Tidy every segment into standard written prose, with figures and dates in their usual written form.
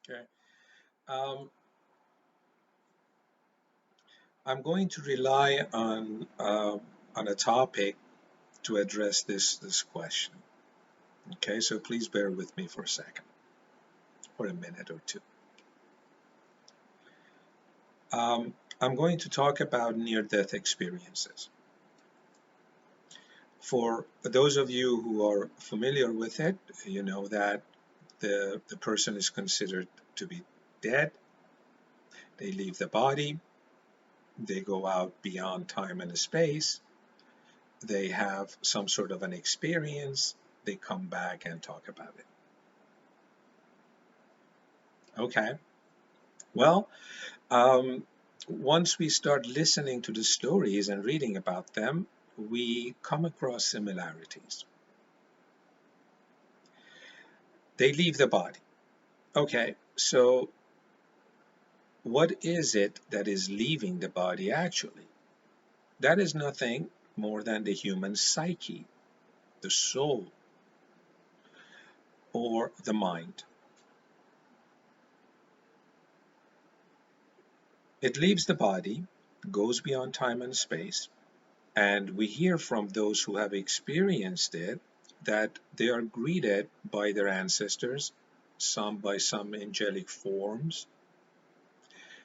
Okay. Um, I'm going to rely on a topic to address this question. Okay, so please bear with me for a second, for a minute or two. I'm going to talk about near-death experiences. For those of you who are familiar with it, you know that the person is considered to be dead. They leave the body, they go out beyond time and space, they have some sort of an experience, they come back and talk about it. Okay, well, um, once we start listening to the stories and reading about them, we come across similarities. They leave the body. Okay, so what is it that is leaving the body actually? That is nothing more than the human psyche, the soul, or the mind. It leaves the body, goes beyond time and space, and we hear from those who have experienced it that they are greeted by their ancestors, some by some angelic forms.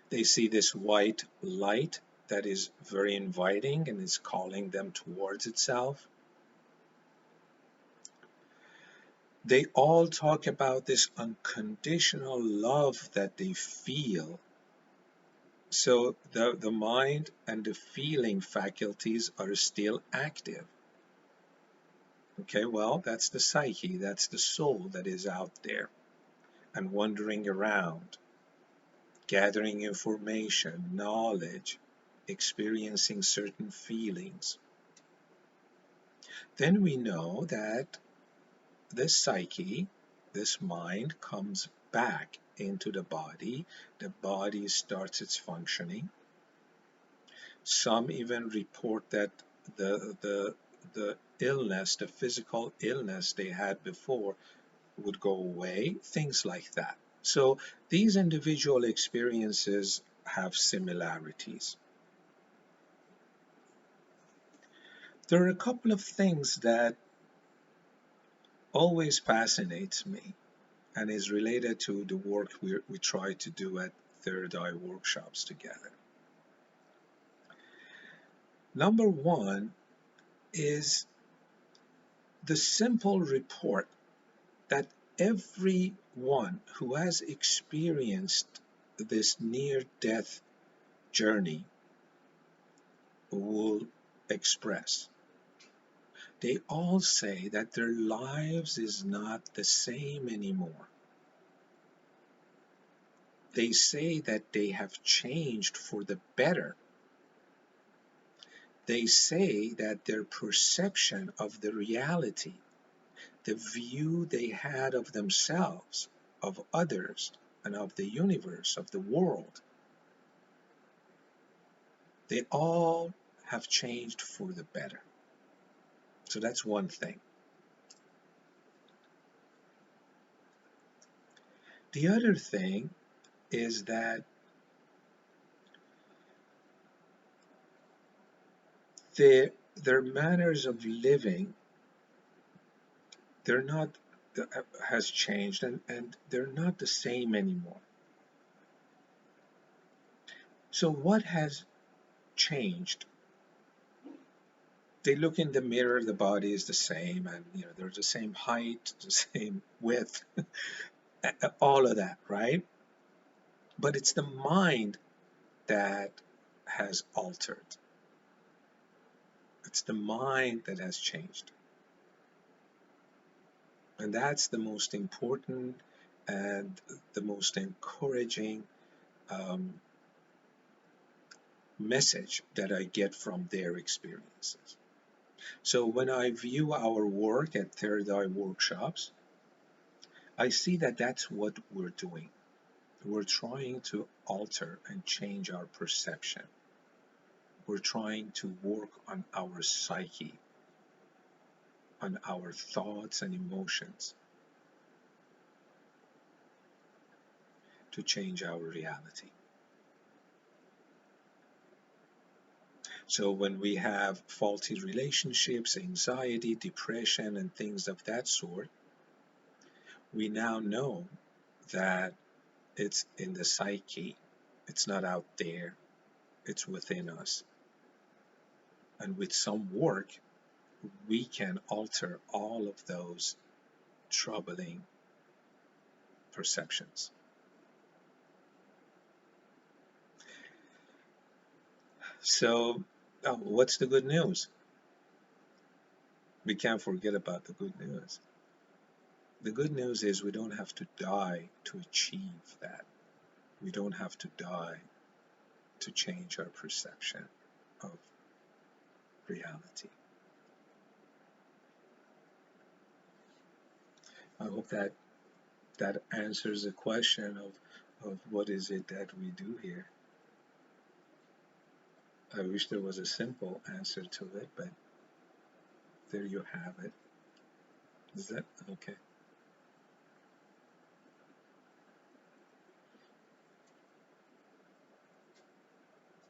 They see this white light that is very inviting and is calling them towards itself. They all talk about this unconditional love that they feel. So the mind and the feeling faculties are still active. Okay, well, that's the psyche, that's the soul that is out there and wandering around, gathering information, knowledge, experiencing certain feelings. Then we know that this psyche, this mind, comes back into the body starts its functioning. Some even report that the illness, the physical illness they had before would go away, things like that. So these individual experiences have similarities. There are a couple of things that always fascinates me and is related to the work we try to do at Third Eye workshops together. Number one is the simple report that everyone who has experienced this near death journey will express. They all say that their lives is not the same anymore. They say that they have changed for the better. They say that their perception of the reality, the view they had of themselves, of others, and of the universe, of the world, they all have changed for the better. So that's one thing. The other thing is that their manners of living, they're not has changed, and they're not the same anymore. So what has changed? They look in the mirror, the body is the same, and they're the same height, the same width, all of that, right? But it's the mind that has altered. It's the mind that has changed. And that's the most important and the most encouraging um, message that I get from their experiences. So when I view our work at Third Eye workshops, I see that that's what we're doing. We're trying to alter and change our perception. We're trying to work on our psyche, on our thoughts and emotions. to change our reality. So when we have faulty relationships, anxiety, depression, and things of that sort, we now know that it's in the psyche. It's not out there, it's within us. And with some work, we can alter all of those troubling perceptions. So, what's the good news? We can't forget about the good news. The good news is we don't have to die to achieve that. We don't have to die to change our perception of reality. I hope that that answers the question of what is it that we do here. I wish there was a simple answer to it, but there you have it. Is that okay?